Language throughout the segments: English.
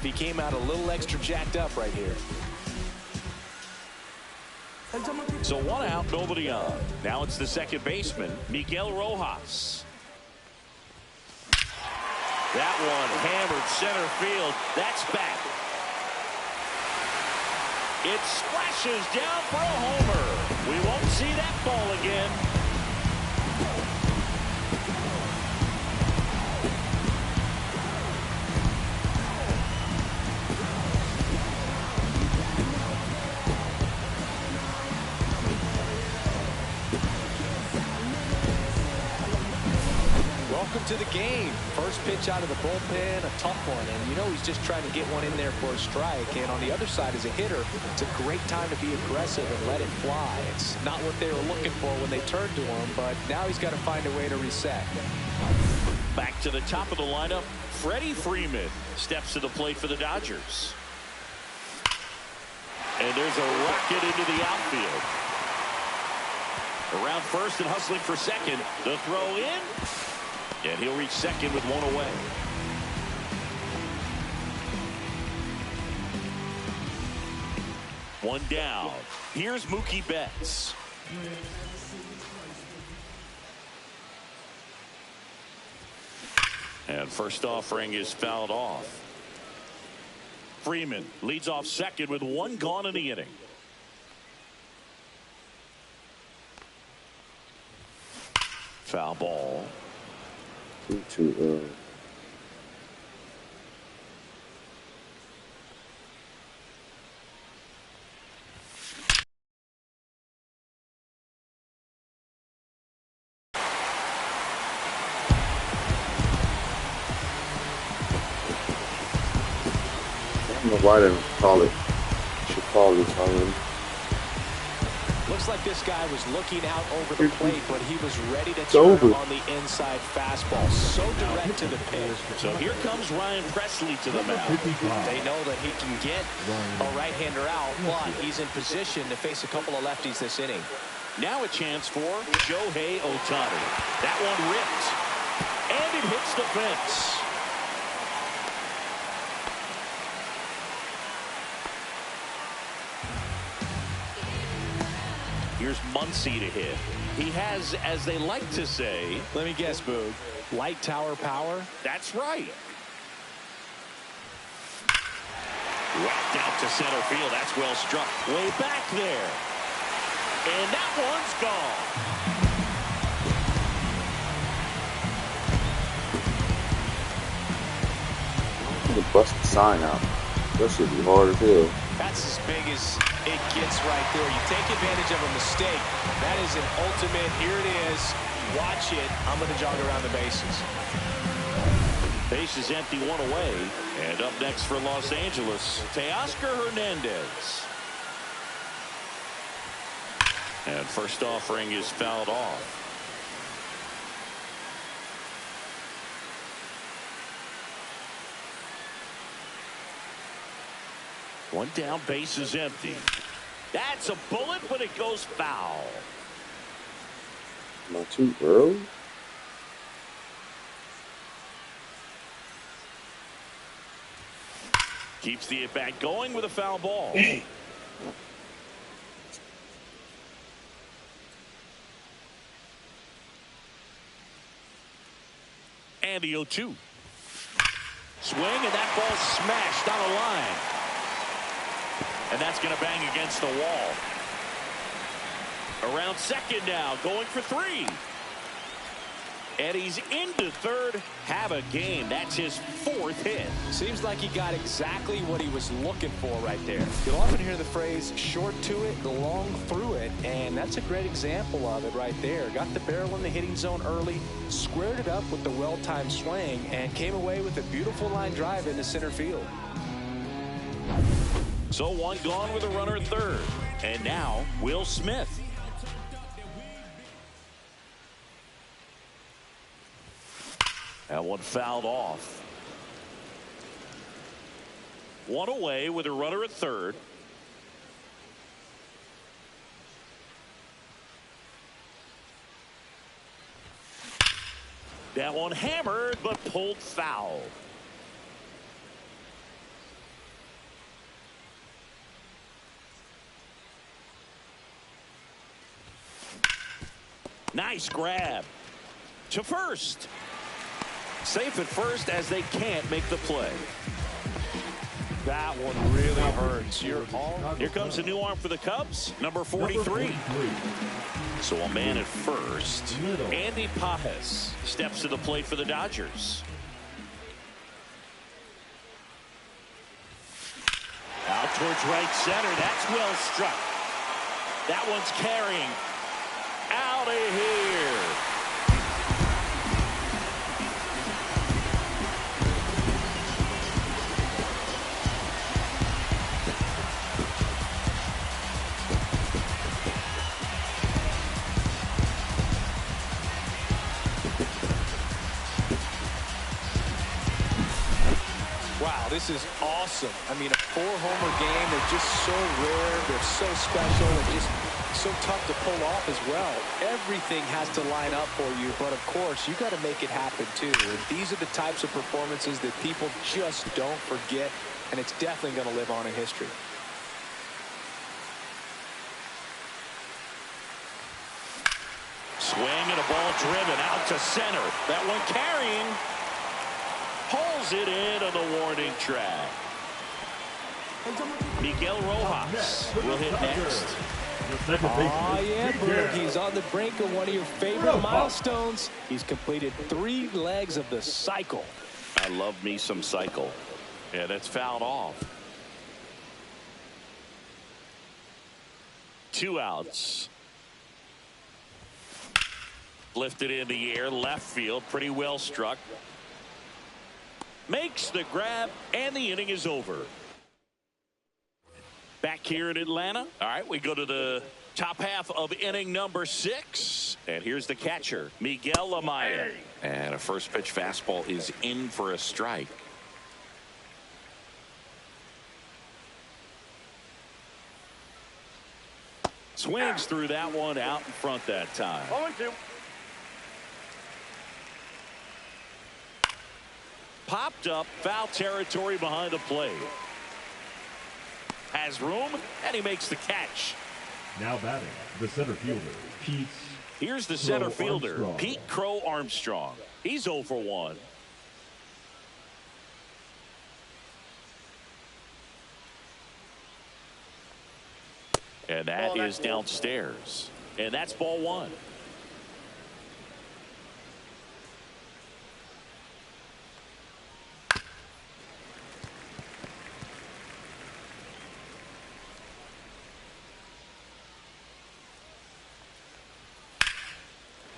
He came out a little extra jacked up right here. So 1 out, nobody on. Now it's the second baseman, Miguel Rojas. That one hammered center field. That's back. It splashes down for a homer. We won't see that ball again. Welcome to the game. First pitch out of the bullpen, a tough one. And you know he's just trying to get one in there for a strike. And on the other side, as a hitter, it's a great time to be aggressive and let it fly. It's not what they were looking for when they turned to him, but now he's got to find a way to reset. Back to the top of the lineup, Freddie Freeman steps to the plate for the Dodgers. And there's a rocket into the outfield. Around first and hustling for second. The throw in. And he'll reach second with one away. One down. Here's Mookie Betts. And first offering is fouled off. Freeman leads off second with one gone in the inning. Foul ball. Too early. I don't know why they don't call it. Should call this already. Looks like this guy was looking out over the plate, but he was ready to turn on the inside fastball. So direct to the pitch. So here comes Ryan Presley to the mound. They know that he can get a right-hander out, but he's in position to face a couple of lefties this inning. Now a chance for Shohei Ohtani. That one ripped. And it hits the fence. Here's Muncy to hit. He has, as they like to say, let me guess, Boog, light tower power? That's right. Whacked out to center field. That's well struck. Way back there. And that one's gone. I'm gonna bust the sign out. That should be hard as hell. That's as big as it gets right there. You take advantage of a mistake. That is an ultimate. Here it is. Watch it. I'm going to jog around the bases. Base is empty, one away. And up next for Los Angeles, Teoscar Hernandez. And first offering is fouled off. One down, base is empty. That's a bullet, but it goes foul. Not too early. Keeps the at-bat going with a foul ball. And the 0-2. Swing, and that ball smashed down the line. And that's going to bang against the wall. Around second now, going for three. And he's into third. Have a game. That's his fourth hit. Seems like he got exactly what he was looking for right there. You'll often hear the phrase, short to it, long through it. And that's a great example of it right there. Got the barrel in the hitting zone early, squared it up with the well-timed swing, and came away with a beautiful line drive into center field. So one gone with a runner at third. And now Will Smith. That one fouled off. One away with a runner at third. That one hammered but pulled foul. Nice grab to first. Safe at first as they can't make the play. That one really hurts. Here comes a new arm for the Cubs, number 43. So a man at first. Andy Pages steps to the plate for the Dodgers. Out towards right center. That's well struck. That one's carrying. Out of here. Wow, this is awesome. I mean, a 4-homer game. They're just so rare. They're so special and just so tough to pull off as well. Everything has to line up for you, but of course, you got to make it happen too. And these are the types of performances that people just don't forget, and it's definitely going to live on in history. Swing and a ball driven out to center. That one carrying. Pulls it in on the warning track. Miguel Rojas will hit next. Oh, yeah, Berg. He's on the brink of one of your favorite milestones. He's completed 3 legs of the cycle. I love me some cycle. Yeah, that's fouled off. 2 outs. Lifted in the air, left field, pretty well struck. Makes the grab, and the inning is over. Back here in Atlanta. All right, we go to the top half of inning number 6. And here's the catcher, Miguel Amaya. And a first pitch fastball is in for a strike. Swings through that one out in front that time. 0-2. Popped up, foul territory behind the plate. Has room, and he makes the catch. Now batting, the center fielder, Pete. Here's the center fielder, Pete Crow Armstrong. He's 0 for 1. And that is downstairs. And that's ball 1.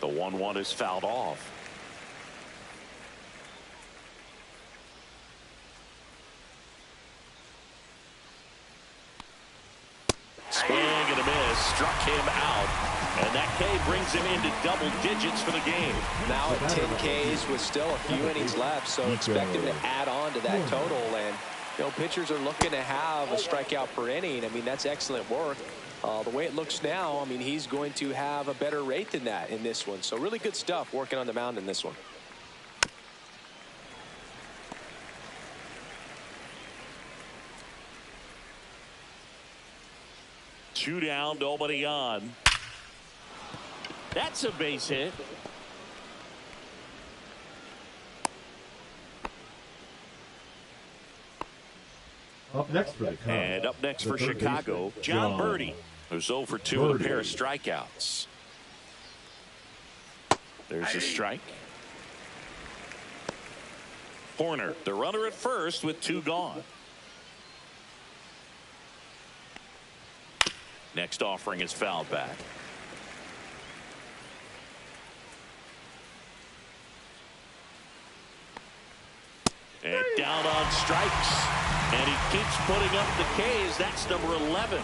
The 1-1 is fouled off. Swing and a miss. Struck him out. And that K brings him into double digits for the game. Now at 10 Ks with still a few innings left, so expect him to add on to that total. And, you know, pitchers are looking to have a strikeout per inning. I mean, that's excellent work. The way it looks now, I mean, he's going to have a better rate than that in this one. So really good stuff working on the mound in this one. Two down, nobody on. That's a base hit. Up next for the Cubs. And up next for Chicago, John Birdie, who's 0 for 2 with a pair of strikeouts. There's a strike. Horner, the runner at first with 2 gone. Next offering is fouled back. And down on strikes. And he keeps putting up the Ks. That's number 11.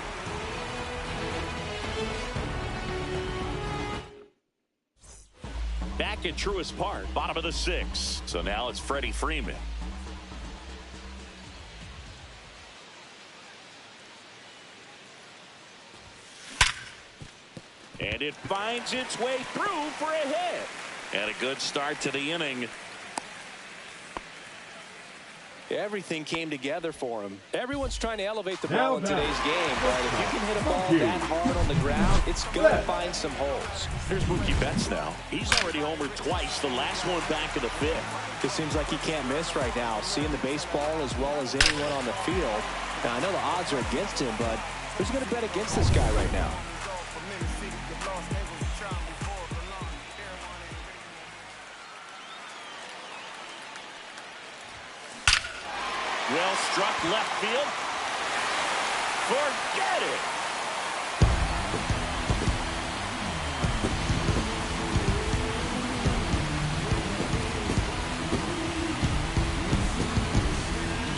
Back at Truist Park, bottom of the 6th. So now it's Freddie Freeman. And it finds its way through for a hit. And a good start to the inning. Everything came together for him. Everyone's trying to elevate the Now ball in today's game, but if you can hit a ball that hard on the ground, it's going to find some holes. Here's Mookie Betts now. He's already homered twice, the last one back in the fifth. It seems like he can't miss right now, seeing the baseball as well as anyone on the field. Now, I know the odds are against him, but who's going to bet against this guy right now? Well struck left field. Forget it.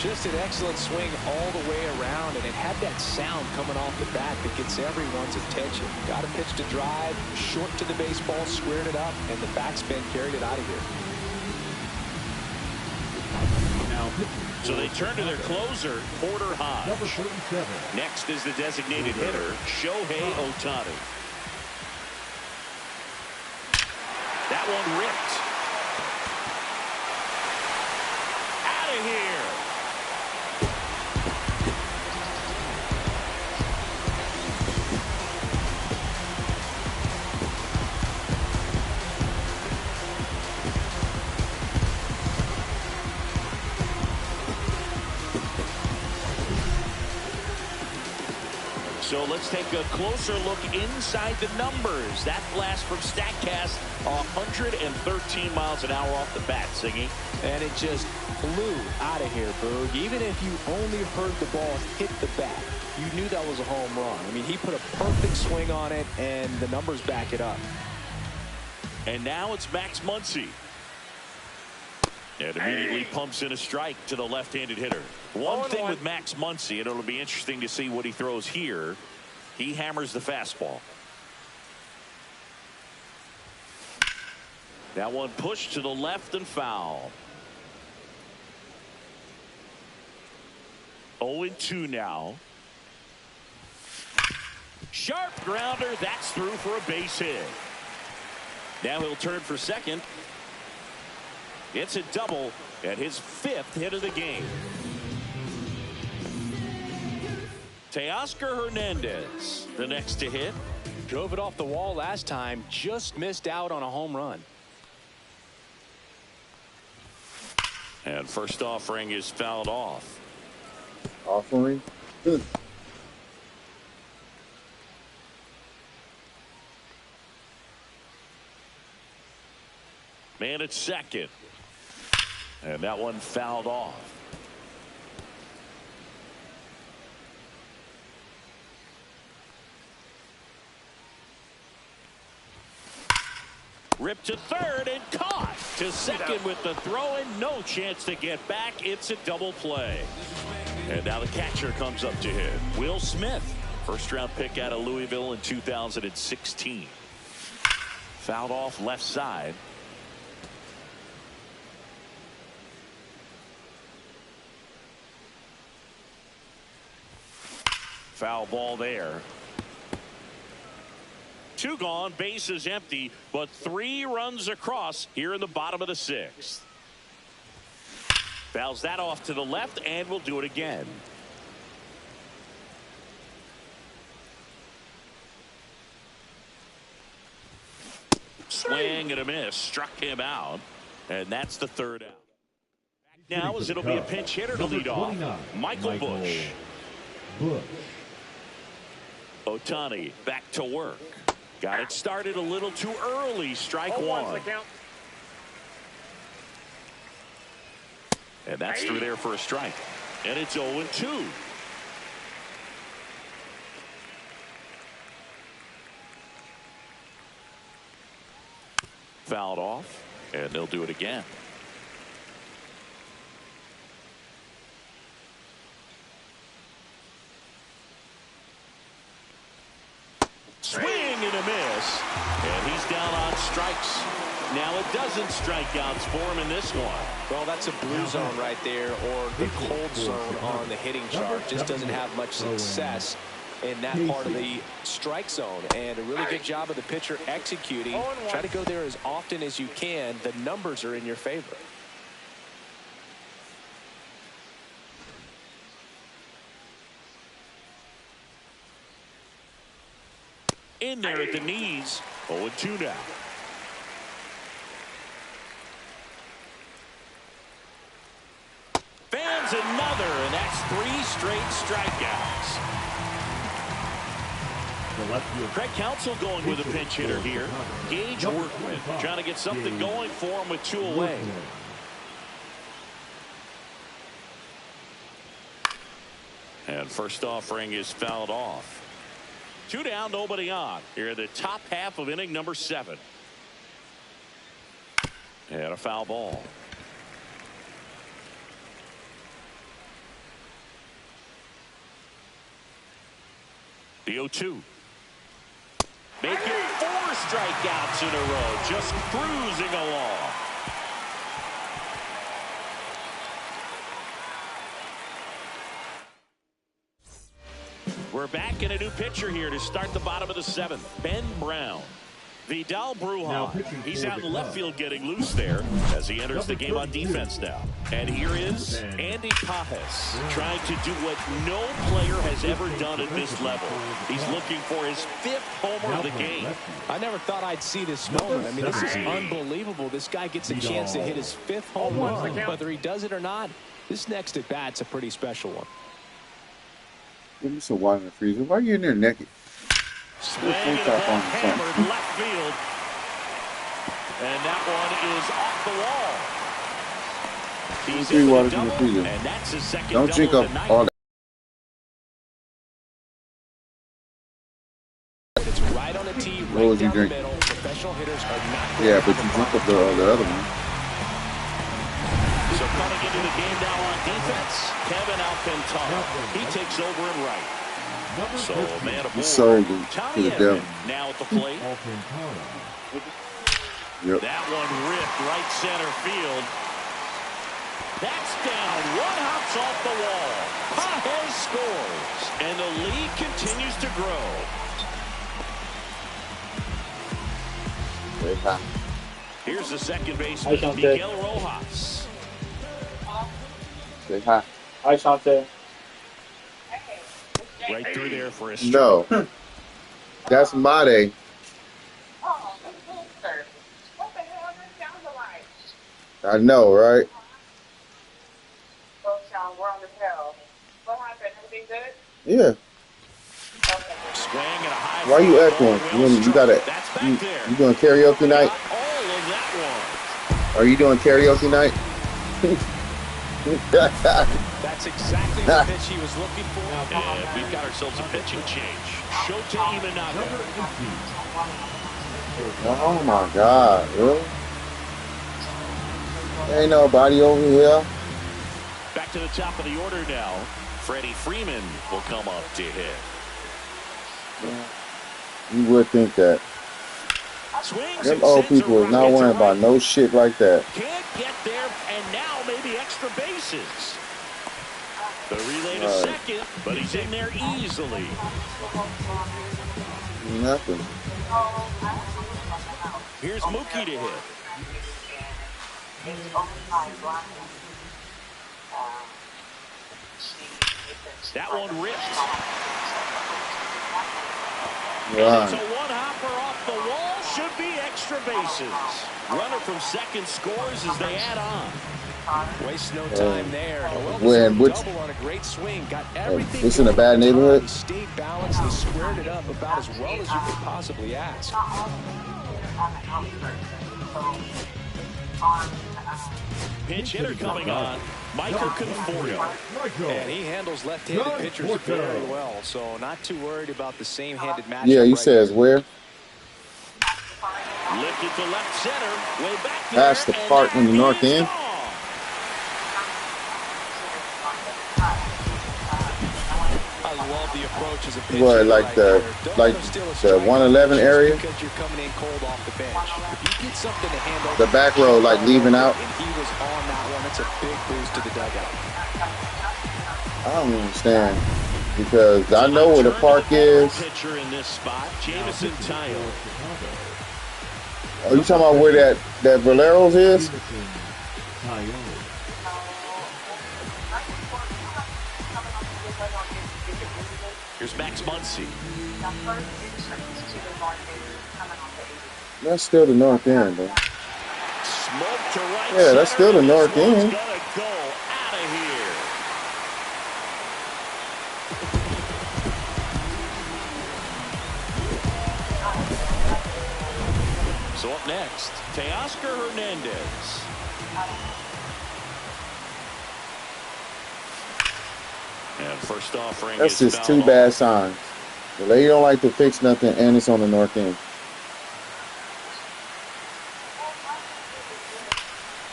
Just an excellent swing all the way around, and it had that sound coming off the bat that gets everyone's attention. Got a pitch to drive, short to the baseball, squared it up, and the backspin carried it out of here. So they turn to their closer, Porter Hodge. Number 37. Next is the designated hitter, Shohei Ohtani. That one ripped. Out of here. So let's take a closer look inside the numbers. That blast from StatCast, 113 miles an hour off the bat, Siggy. And it just flew out of here, Boog. Even if you only heard the ball hit the bat, you knew that was a home run. I mean, he put a perfect swing on it, and the numbers back it up. And now it's Max Muncy. And immediately pumps in a strike to the left-handed hitter. One thing with Max Muncy, and it'll be interesting to see what he throws here. He hammers the fastball. That one pushed to the left and foul. 0-2 now. Sharp grounder. That's through for a base hit. Now he'll turn for second. It's a double at his 5th hit of the game. Teoscar Hernandez, the next to hit. Drove it off the wall last time, just missed out on a home run. And first offering is fouled off. Offering? Man at second. And that one fouled off. Ripped to third and caught. To second with the throw and no chance to get back. It's a double play. And now the catcher comes up to hit. Will Smith, first round pick out of Louisville in 2016. Fouled off left side. Foul ball there. 2 gone, bases empty, but 3 runs across here in the bottom of the 6th. Fouls that off to the left and will do it again. Swing and a miss, struck him out, and that's the 3rd out. Now as it'll be a pinch hitter to lead off, Michael Busch. Ohtani back to work. Got it started a little too early. Strike 1. And that's through there for a strike. And it's 0-2. Fouled off. And they'll do it again. Swing and a miss. And he's down on strikes. Now it doesn't strike outs for him in this one. Well, that's a blue zone right there, or the cold zone on the hitting chart. Just doesn't have much success in that part of the strike zone. And a really good job of the pitcher executing. Try to go there as often as you can. The numbers are in your favor. in there at the knees. 0-2 now. Fans another, and that's 3 straight strikeouts. Craig Counsell going with a pinch hitter here. Gage Workman trying to get something going for him with 2 away. And first offering is fouled off. 2 down, nobody on. Here in the top half of inning number 7. And a foul ball. The 0-2. Making 4 strikeouts in a row, just cruising along. We're back in a new pitcher here to start the bottom of the 7th. Ben Brown. Vidal Brujan. He's out in left field getting loose there as he enters the game on defense now. And here is Andy Pages trying to do what no player has ever done at this level. He's looking for his 5th homer of the game. I never thought I'd see this moment. I mean, this is unbelievable. This guy gets a chance to hit his 5th home run. Whether he does it or not, this next at bat's a pretty special one. Give me some water in the freezer. Why are you in there naked? Swing and the ball hammered left field. And that one is off the wall. He's 3 waters double, in the freezer. and that's his second Don't drink double up all that. It's right on the tee, What right would you down the drink? middle. Professional hitters are not. Yeah, but you drink up the other one. So coming into the game now on defense, Kevin Alcantara. He takes over in right. So man aboard. Sold him to the devil. Now at the plate. Yep. That one ripped right center field. That's down. 1 hops off the wall. Pages scores. And the lead continues to grow. Here's the second baseman, Miguel Rojas. Say hi. Hi, Shante. Right through there for a strike. No. That's Made. Oh, sir. What the hell does that sound like? I know, right? Oh, Sean, we're on the hell. What happened? Everything good? Yeah. Okay. Swing and a high. Why you echoing? You gotta. That's back You there. doing karaoke night? All of that Are you doing karaoke night? That's exactly the pitch he was looking for. And we've got ourselves a pitching change. Shota Imanaga. Oh my God, really? Ain't nobody over here. Back to the top of the order now. Freddie Freeman will come up to hit. You would think that. Swings Them and old sends people a is not rocket worrying to about right. no shit like that. Can't get there, and now maybe extra bases. The relay to Right. second, but he's in there easily. Nothing. Here's Mookie to hit. That one ripped. And it's a Right. one-hopper off the wall. Should be extra bases. Runner from second scores as they add on. Waste no time there. When which Double on a great swing. Got everything. this in a going bad on the neighborhood? time. He stayed balanced and squared it up about as well as you could possibly ask. Pinch hitter coming on. Michael Conforto. And he handles left-handed pitchers very well, so not too worried about the same-handed matchup. Yeah, you right says here. where? Lifted to left center. Way back there. That's the part in the north end. I love the approach as a pitcher. What, like right the there. Don't like let him steal a the strike 111 just area? because you're coming in cold off the bench. If you get something to handle The back row, like leaving out? and he was on that one, it's a big boost to the dugout. I don't understand. Because I know where the park is. Pitcher in this spot, Jameson Tyone. Are you talking about where that Valero's is? Here's Max Muncy. That's still the north end, though. Smoke to right Yeah, that's center, still the and north this one's end. gonna go out of here. So up next, Teoscar Hernandez. And first offering That's is just two fouled bad off. signs. The lady don't like to fix nothing, and it's on the north end.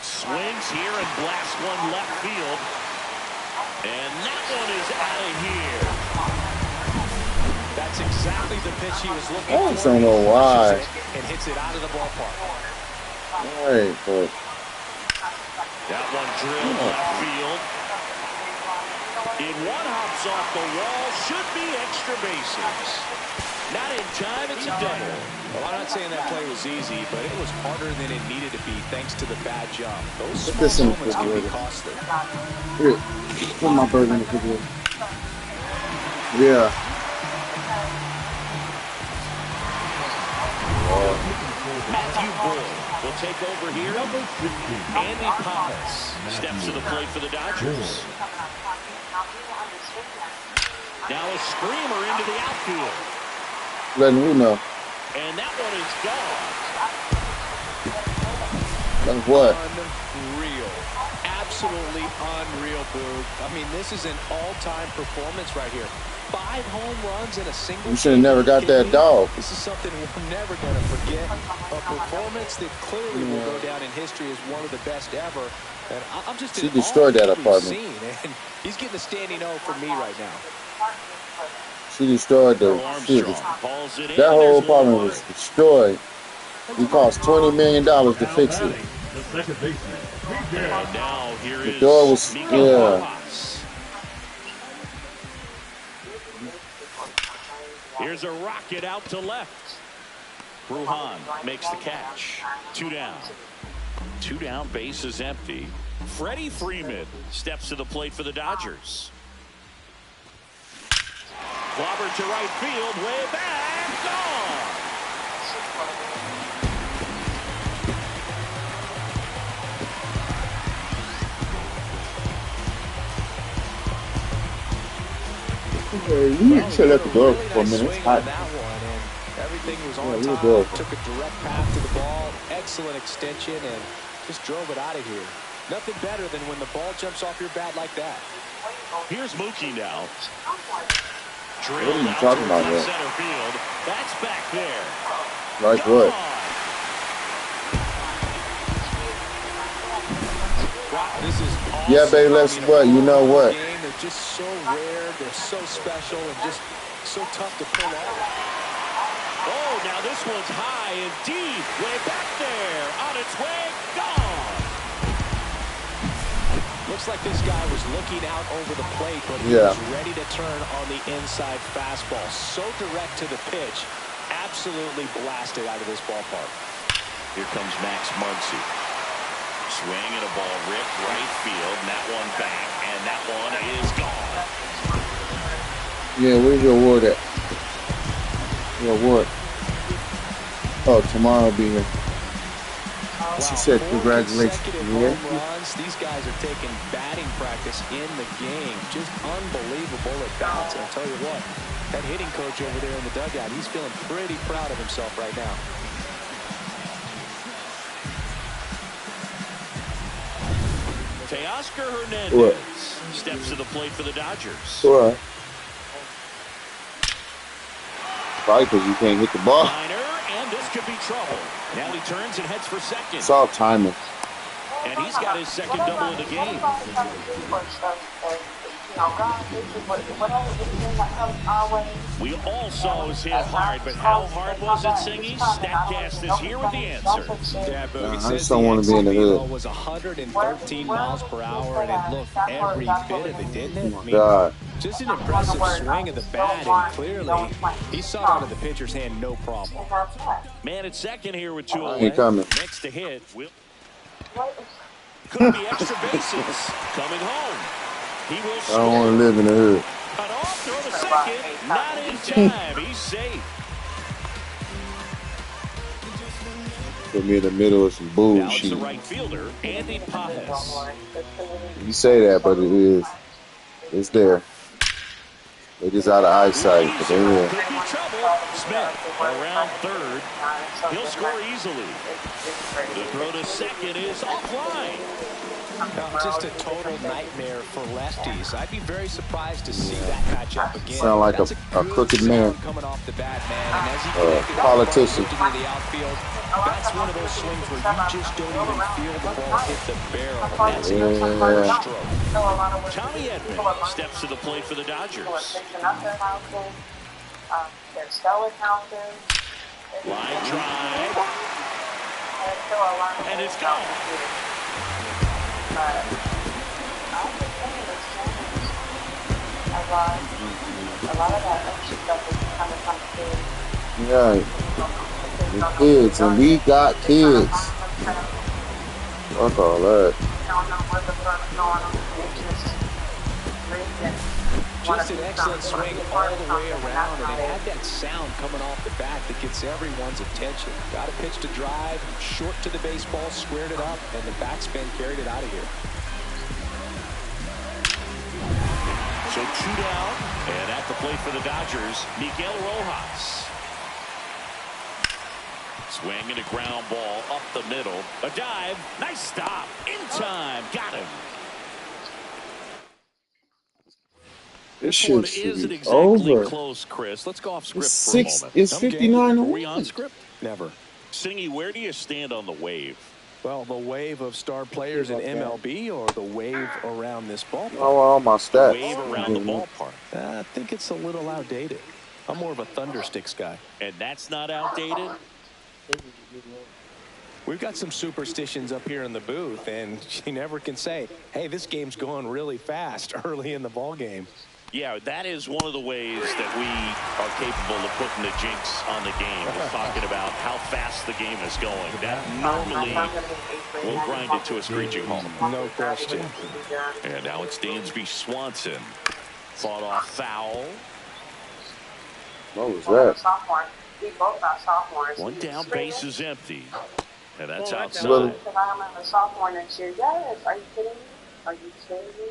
Swings here and blasts one left field. And that one is out of here. That's exactly the pitch he was looking I for. just don't know He why. pushes it and hits it out of the ballpark. All right, but That one drilled left field. In one hops off the wall, should be extra bases. Not in time, it's a double. Well, I'm not saying that play was easy, but it was harder than it needed to be thanks to the bad jump. Those Put this small in the moments can be refrigerator. costly. here, put my burger in the refrigerator. Yeah. Matthew Boyd will take over here. Andy Pappas steps to the plate for the Dodgers. Now a screamer into the outfield. Letting you know. And that one is gone. That's what? Unreal. Absolutely unreal, Boog. I mean, this is an all-time performance right here. 5 home runs in a single You should have never got that dog. This is something we're never going to forget. A performance that clearly will go down in history as one of the best ever. And I'm just She in destroyed awe that of what we've apartment. seen. And he's getting a standing O from me right now. She destroyed the. Armstrong calls it in. That whole There's one apartment more. was destroyed. It cost $20 million to fix it. The second baseman, Miguel. And now here The is door was- Miguel yeah. Rojas. Here's a rocket out to left. Bruhan makes the catch. 2 down. 2 down, base is empty. Freddie Freeman steps to the plate for the Dodgers. Clobbered to right field, way back, gone. Hey, you need to chill at the door for a Really nice minute. It's swing on hot. that one, and everything was Yeah, on we were time. good. Took a direct path to the ball, excellent extension, and just drove it out of here. Nothing better than when the ball jumps off your bat like that. Here's Mookie now. What are you talking about Drilled there? out to center field. That's back there. Like what? Gone. This is awesome. Yeah, baby, let's I mean, what? You know what? Game, they're just so rare, they're so special, and just so tough to pull off. Oh, now this one's high and deep. Way back there. On its way. Gone. Looks like this guy was looking out over the plate, but he Yeah. was ready to turn on the inside fastball. So direct to the pitch. Absolutely blasted out of this ballpark. Here comes Max Muncy. Swing and a ball ripped right field. And that one back. And that one is gone. Yeah, where's your award at? Your award. Oh, tomorrow will be here. She said Wow, 4 congratulations. consecutive Yeah. home runs. These guys are taking batting practice in the game. Just unbelievable at bats. And I'll tell you what, that hitting coach over there in the dugout, he's feeling pretty proud of himself right now. Teoscar Hernandez What? steps to the plate for the Dodgers. Sure. Probably because you can't hit the ball. Liner, and this could be trouble. Now he turns and heads for second. It's all timing. And he's got his second double of the game. We all saw it was hit hard, but how hard was it, Singy? Statcast is here with the answer. Yeah, but I it just says don't the wanna be in the XFL hood. was 113 miles per hour, and it looked every bit of it, didn't it? I mean, God. just an impressive swing of the bat, and clearly he saw it out of the pitcher's hand, no problem. Man at second here with 2 He away. coming. Next to hit. Could be extra bases. Coming home. He will I don't want to live in the hood. A second. Not in time. He's safe. Put me in the middle of some Now it's bullshit. the right fielder, Andy Pajes. You say that, but it is. It's there. They just out of eyesight, but they're there. Could be trouble. Smith around third. He'll score easily. The throw to second is offline. Just a total nightmare for lefties. I'd be very surprised to see that matchup again. Sound like a crooked man. Coming off the bat, man. And as he connected politician. into the outfield, that's one of those swings where you just don't even feel the ball hit the barrel. That's a stroke. Tommy Edman steps to the plate for the Dodgers. Line drive. And it's gone. Yeah. The kids, and we got kids. Fuck all that. Just an excellent swing all the way around, and it had that sound coming off the bat that gets everyone's attention. Got a pitch to drive, short to the baseball, squared it up, and the backspin carried it out of here. So 2 down, and at the plate for the Dodgers, Miguel Rojas. Swing and a ground ball up the middle. A dive. Nice stop. In time. Got him. This This one shit should isn't be exactly over. close, Chris. Let's go off script It's for a six. moment. It's Okay. 59 to Are we 1. on script? Never. Singy, where do you stand on the wave? Well, the wave of star players in MLB or the wave around this ballpark? Oh, all my stats. Wave around the ballpark. I think it's a little outdated. I'm more of a Thundersticks guy. And that's not outdated? We've got some superstitions up here in the booth, and you never can say, hey, this game's going really fast early in the ball game. Yeah, that is one of the ways that we are capable of putting the jinx on the game. We're talking about how fast the game is going. That normally will grind it to a screeching halt. No question. And now it's Dansby Swanson. Fought off foul. What was that? We both got sophomores. One down, base is empty. And that's outside. Well, Because I remember sophomore next year. Yes, are you kidding me? Are you kidding me?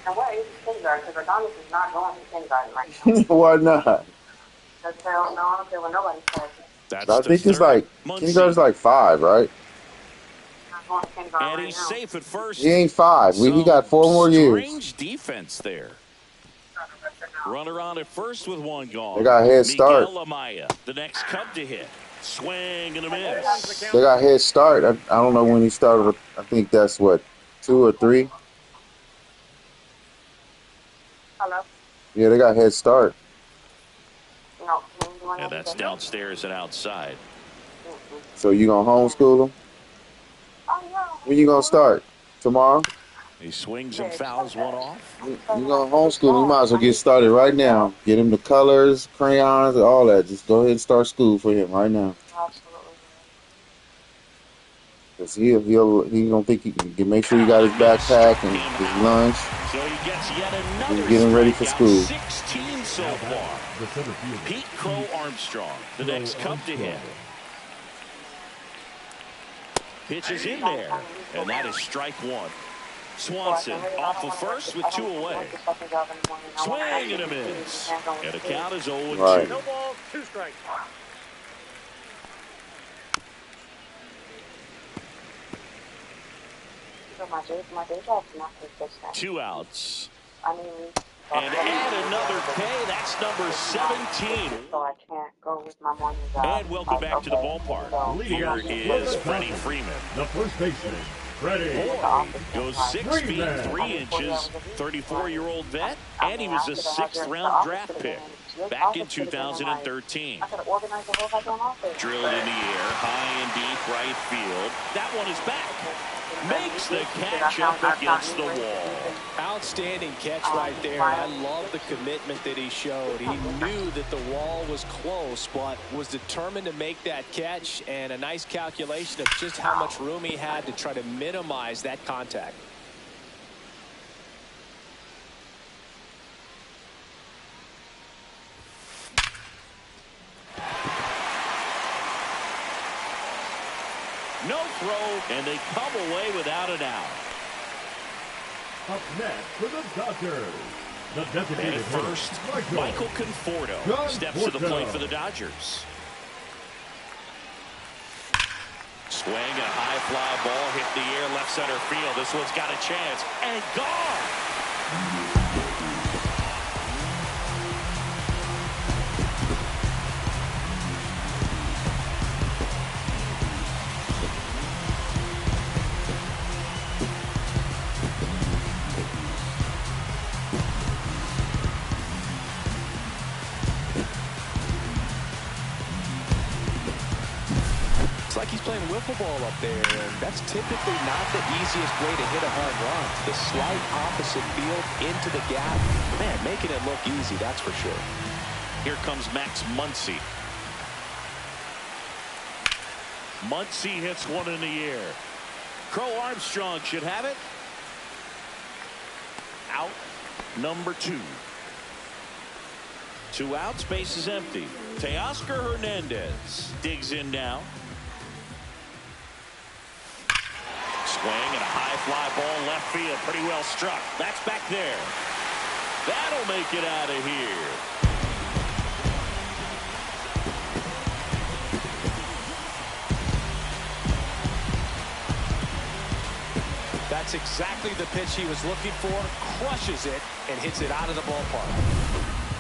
And what age is kindergarten? Because Adonis is not going to kindergarten right now. Why not? Because no, I don't care what nobody says. That's I the think it's third. like kindergarten's like 5, right? Not going to kindergarten And right he's now. safe at first. He ain't 5. He got 4 more years. Strange defense there. Runner on at first with one gone. They got head start. Miguel Amaya, the next Cub to hit. Swing and a miss. They got head start. I don't know when he started. I think that's what, 2 or 3. Hello? Yeah, they got head start. No. You want And that's anything? downstairs and outside. So you gonna homeschool them? Oh, yeah. When you gonna start? Tomorrow? He swings and fouls one off. You gonna homeschool them? You might as well get started right now. Get him the colors, crayons, and all that. Just go ahead and start school for him right now. Absolutely. Cause he gonna think he can make sure he got his backpack and his lunch. So he gets yet another He's getting ready for strikeout. school. 16 so far. The center fielder. Pete Crow Armstrong, the next Cub to hit. Pitch is in there, and that is strike one. Swanson off of first with 2 away. Swing and a miss. And the count is 0-2. Right. No ball, 2 strikes. So my day job's not to fix that. 2 outs. I mean, And add another K. That's number 17. so I can't go with my morning job. And welcome back to the ballpark. Here is Freddie Freeman. The first baseman, Freddie. Boy goes 6 feet 3 inches, 34-year-old vet, and he was a 6th-round draft pick back in 2013. I could organize the whole goddamn office. Drilled in the air, high and deep right field. That one is back. Makes the catch up against the wall. Outstanding catch right there. I love the commitment that he showed. He knew that the wall was close, but was determined to make that catch, and a nice calculation of just how much room he had to try to minimize that contact. No throw, and they come away without an out. Up next for the Dodgers, the designated And first, Michael Conforto steps to the plate for the Dodgers. Swing and a high fly ball hit the air left center field. This one's got a chance and gone. It's like he's playing wiffle ball up there, and that's typically not the easiest way to hit a home run. The slight opposite field into the gap. Man, making it look easy, that's for sure. Here comes Max Muncy. Muncy hits one in the air. Crow Armstrong should have it. Out number 2. 2 outs, base is empty. Teoscar Hernandez digs in now. Swing and a high fly ball left field, pretty well struck. That's back there. That'll make it out of here. That's exactly the pitch he was looking for. Crushes it and hits it out of the ballpark.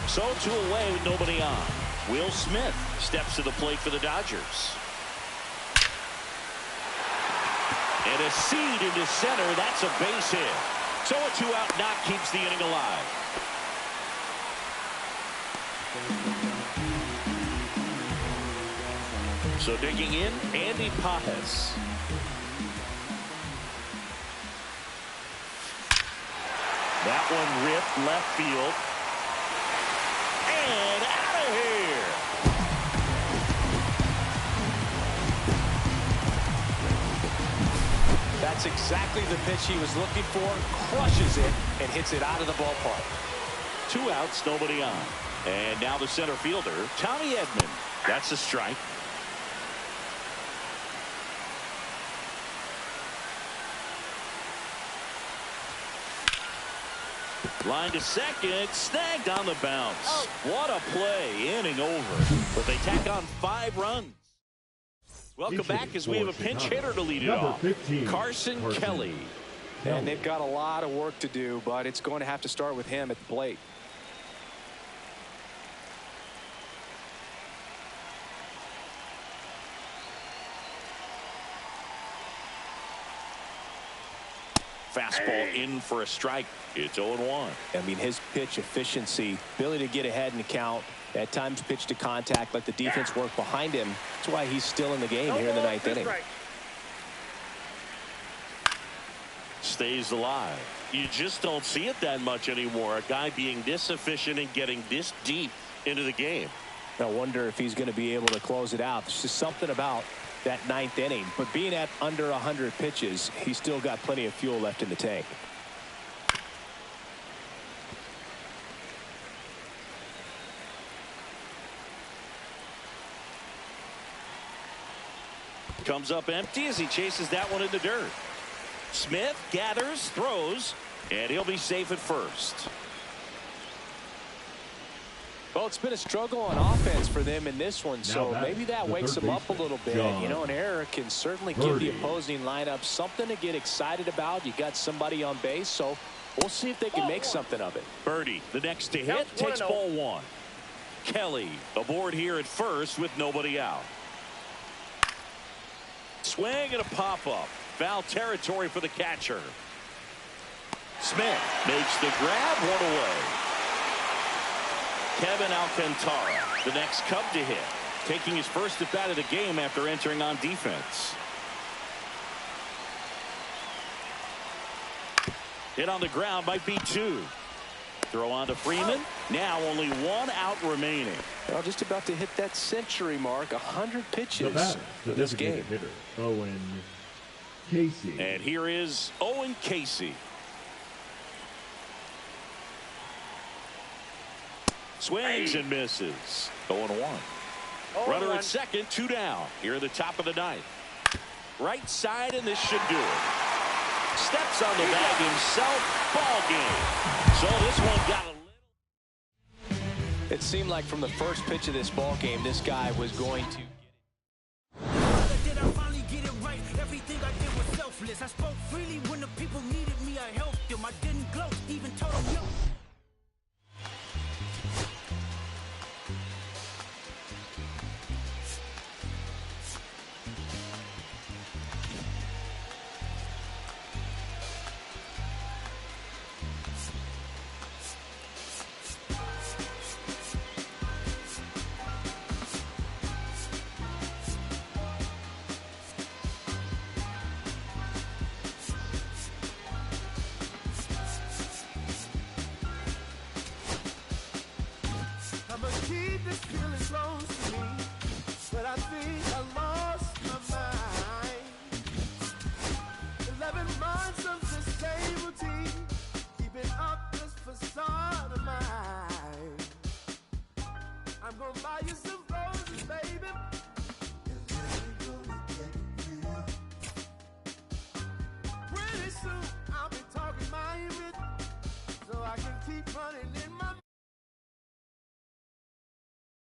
So 2 away with nobody on. Will Smith steps to the plate for the Dodgers. And a seed into center. That's a base hit. So a 2-out knock keeps the inning alive. So digging in, Andy Pages. That one ripped left field. And out of here. That's exactly the pitch he was looking for. Crushes it and hits it out of the ballpark. 2 outs, nobody on. And now the center fielder, Tommy Edman. That's a strike. Line to second, snagged on the bounce. Oh. What a play, inning over. But they tack on 5 runs. Welcome back as we have a pinch hitter to lead it off. 15, Carson Kelly. And they've got a lot of work to do, but it's going to have to start with him at the plate. Fastball in for a strike. It's 0-1. I mean, his pitch efficiency, ability to get ahead in the count, at times pitch to contact, let the defense work behind him. That's why he's still in the game here in the 9th inning. Stays alive. You just don't see it that much anymore. A guy being this efficient and getting this deep into the game. I wonder if he's going to be able to close it out. There's just something about that 9th inning. But being at under 100 pitches, he's still got plenty of fuel left in the tank. Comes up empty as he chases that one in the dirt. Smith gathers, throws, and he'll be safe at first. Well, it's been a struggle on offense for them in this one, so maybe that wakes them up a little bit. You know, an error can certainly give the opposing lineup something to get excited about. You got somebody on base, so we'll see if they can make something of it. Birdie, the next to hit, takes ball 1. Kelly aboard here at first with nobody out. Swing and a pop-up. Foul territory for the catcher. Smith makes the grab, 1 away. Kevin Alcantara, the next Cub to hit, taking his first at bat of the game after entering on defense. Hit on the ground, might be 2. Throw on to Freeman. Now only 1 out remaining. Well, just about to hit that century mark. 100 pitches for this game. Hitter, Owen Casey. And here is Owen Casey. Swings and misses. 0-1. Runner at second, 2 down. Here at the top of the 9th. Right side, and this should do it. Steps on the bag himself. Ball game. So this one got a little. It seemed like from the first pitch of this ball game, this guy was going to get it. Did I finally get it right? Everything I did was selfless. I spoke freely when the people needed me. I helped them. I didn't gloat, even told them no. I'ma keep this feeling close to me, but I think I lost my mind. 11 months of this same routine, keeping up this facade of mine. I'm gonna buy you some roses, baby. Pretty soon I'll be talking my image, so I can keep running.